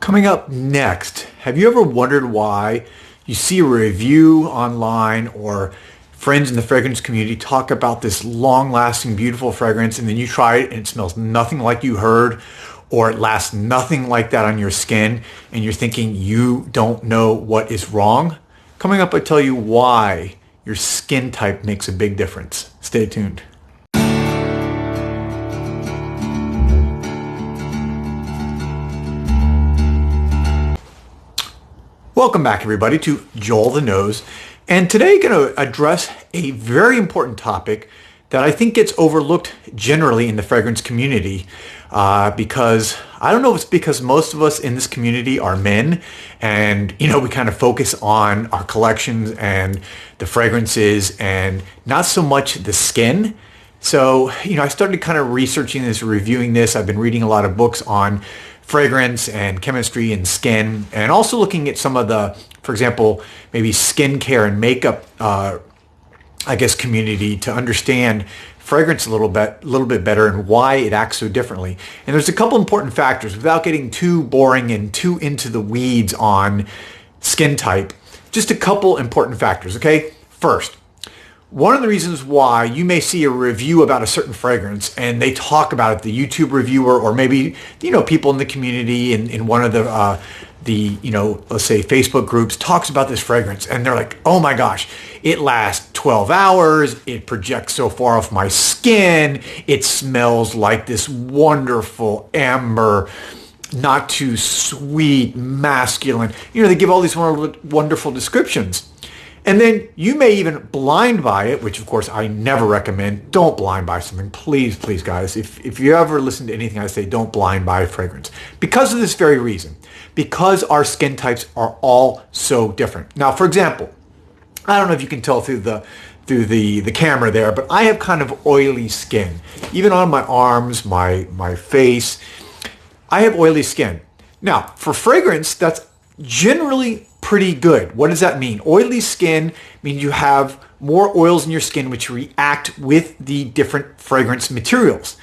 Coming up next, have you ever wondered why you see a review online or friends in the fragrance community talk about this long-lasting, beautiful fragrance, and then you try it and it smells nothing like you heard, or it lasts nothing like that on your skin, and you're thinking you don't know what is wrong? Coming up, I tell you why your skin type makes a big difference. Stay tuned. Welcome back, everybody, to Joel the Nose. And today I'm going to address a very important topic that I think gets overlooked generally in the fragrance community because I don't know if it's because most of us in this community are men and, we kind of focus on our collections and the fragrances and not so much the skin. So, I started kind of researching this, reviewing this. I've been reading a lot of books on fragrance and chemistry and skin, and also looking at some of the, for example, maybe skincare and makeup, community to understand fragrance a little bit better and why it acts so differently. And there's a couple important factors without getting too boring and too into the weeds on skin type. Just a couple important factors, okay? First, one of the reasons why you may see a review about a certain fragrance and they talk about it, the YouTube reviewer or maybe, people in the community in one of the let's say Facebook groups talks about this fragrance and they're like, oh my gosh, it lasts 12 hours. It projects so far off my skin. It smells like this wonderful amber, not too sweet, masculine. They give all these wonderful descriptions. And then you may even blind buy it, which of course I never recommend. Don't blind buy something. Please, please, guys. If you ever listen to anything I say, don't blind buy a fragrance. Because of this very reason. Because our skin types are all so different. Now, for example, I don't know if you can tell through the camera there, but I have kind of oily skin. Even on my arms, my face, I have oily skin. Now, for fragrance, that's generally pretty good. What does that mean? Oily skin means you have more oils in your skin which react with the different fragrance materials.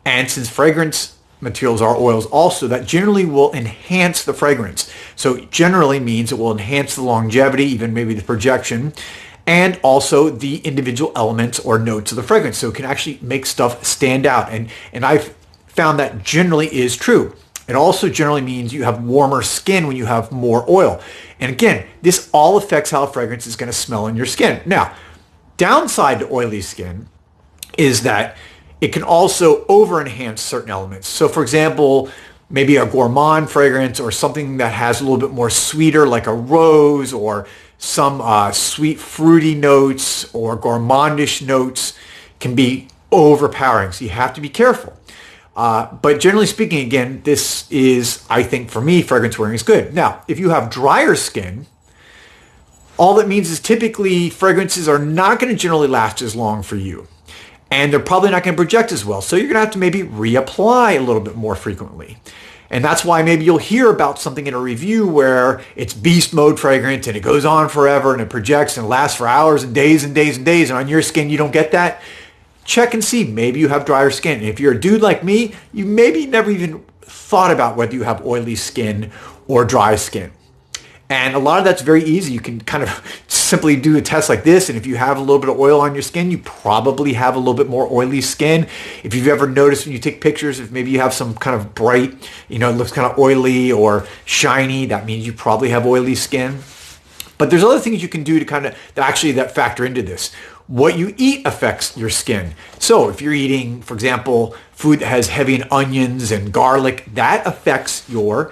And since fragrance materials are oils also, that generally will enhance the fragrance. So it generally means it will enhance the longevity, even maybe the projection, and also the individual elements or notes of the fragrance. So it can actually make stuff stand out. And I've found that generally is true. It also generally means you have warmer skin when you have more oil. And again, this all affects how a fragrance is going to smell in your skin. Now, downside to oily skin is that it can also over-enhance certain elements. So for example, maybe a gourmand fragrance or something that has a little bit more sweeter, like a rose or some sweet fruity notes or gourmandish notes can be overpowering. So you have to be careful. But generally speaking, again, this is, I think for me, fragrance wearing is good. Now, if you have drier skin, all that means is typically fragrances are not going to generally last as long for you. And they're probably not going to project as well. So you're going to have to maybe reapply a little bit more frequently. And that's why maybe you'll hear about something in a review where it's beast mode fragrance and it goes on forever and it projects and lasts for hours and days and days and days. And on your skin, you don't get that. Check and see. Maybe you have drier skin. And if you're a dude like me, you maybe never even thought about whether you have oily skin or dry skin. And a lot of that's very easy. You can kind of simply do a test like this. And if you have a little bit of oil on your skin, you probably have a little bit more oily skin. If you've ever noticed when you take pictures, if maybe you have some kind of bright, it looks kind of oily or shiny, that means you probably have oily skin. But there's other things you can do to that factor into this. What you eat affects your skin. So if you're eating, for example, food that has heavy in onions and garlic, that affects your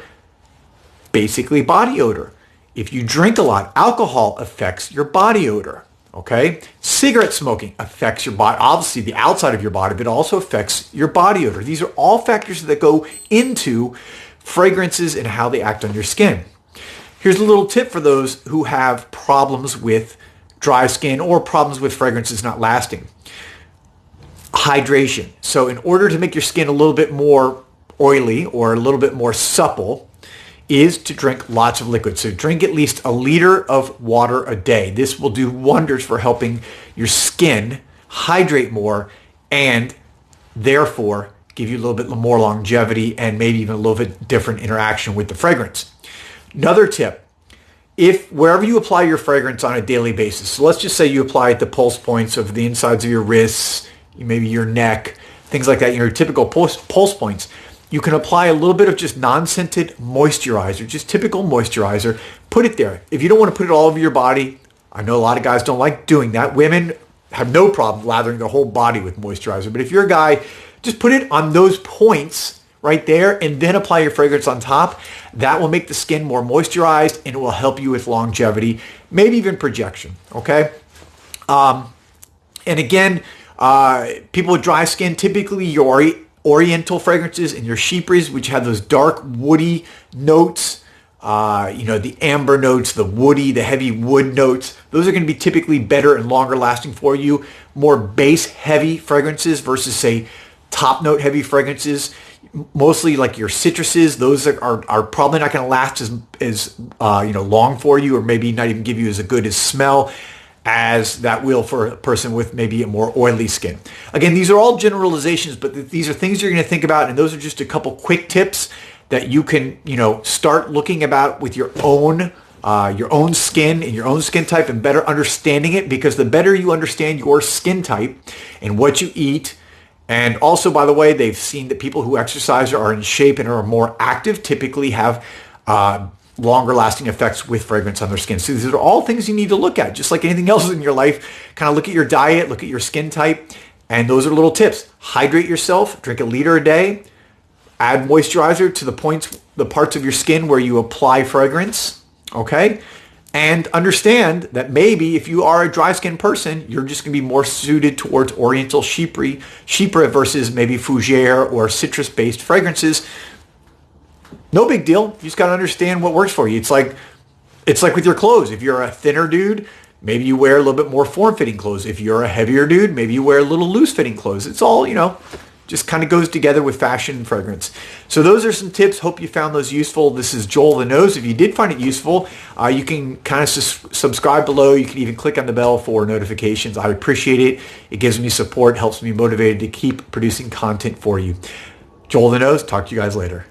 basically body odor. If you drink a lot, alcohol affects your body odor. Okay? Cigarette smoking affects your body, obviously the outside of your body, but it also affects your body odor. These are all factors that go into fragrances and how they act on your skin. Here's a little tip for those who have problems with dry skin or problems with fragrances not lasting. Hydration. So in order to make your skin a little bit more oily or a little bit more supple is to drink lots of liquids. So drink at least a liter of water a day. This will do wonders for helping your skin hydrate more and therefore give you a little bit more longevity and maybe even a little bit different interaction with the fragrance. Another tip, if wherever you apply your fragrance on a daily basis, so let's just say you apply it to pulse points of the insides of your wrists, maybe your neck, things like that, your typical pulse points, you can apply a little bit of just non-scented moisturizer, just typical moisturizer, put it there. If you don't want to put it all over your body, I know a lot of guys don't like doing that. Women have no problem lathering their whole body with moisturizer, but if you're a guy, just put it on those points right there and then apply your fragrance on top. That will make the skin more moisturized and it will help you with longevity, maybe even projection, okay? And again, people with dry skin, typically your oriental fragrances and your chypres, which have those dark woody notes, the amber notes, the woody, the heavy wood notes, those are going to be typically better and longer lasting for you. More base heavy fragrances versus say top note heavy fragrances, mostly like your citruses, those are probably not going to last as long for you, or maybe not even give you as a good as smell as that will for a person with maybe a more oily skin. Again, these are all generalizations, but these are things you're going to think about, and those are just a couple quick tips that you can, start looking about with your own skin and your own skin type and better understanding it, because the better you understand your skin type and what you eat. And also, by the way, they've seen that people who exercise or are in shape and are more active typically have longer lasting effects with fragrance on their skin. So these are all things you need to look at, just like anything else in your life. Kind of look at your diet, look at your skin type, and those are little tips. Hydrate yourself, drink a liter a day, add moisturizer to the parts of your skin where you apply fragrance, okay? And understand that maybe if you are a dry skin person, you're just going to be more suited towards oriental chypre versus maybe fougere or citrus-based fragrances. No big deal. You just got to understand what works for you. It's like with your clothes. If you're a thinner dude, maybe you wear a little bit more form-fitting clothes. If you're a heavier dude, maybe you wear a little loose-fitting clothes. It's all, just kind of goes together with fashion and fragrance. So those are some tips. Hope you found those useful. This is Joel the Nose. If you did find it useful, you can kind of subscribe below. You can even click on the bell for notifications. I appreciate it. It gives me support, helps me motivated to keep producing content for you. Joel the Nose. Talk to you guys later.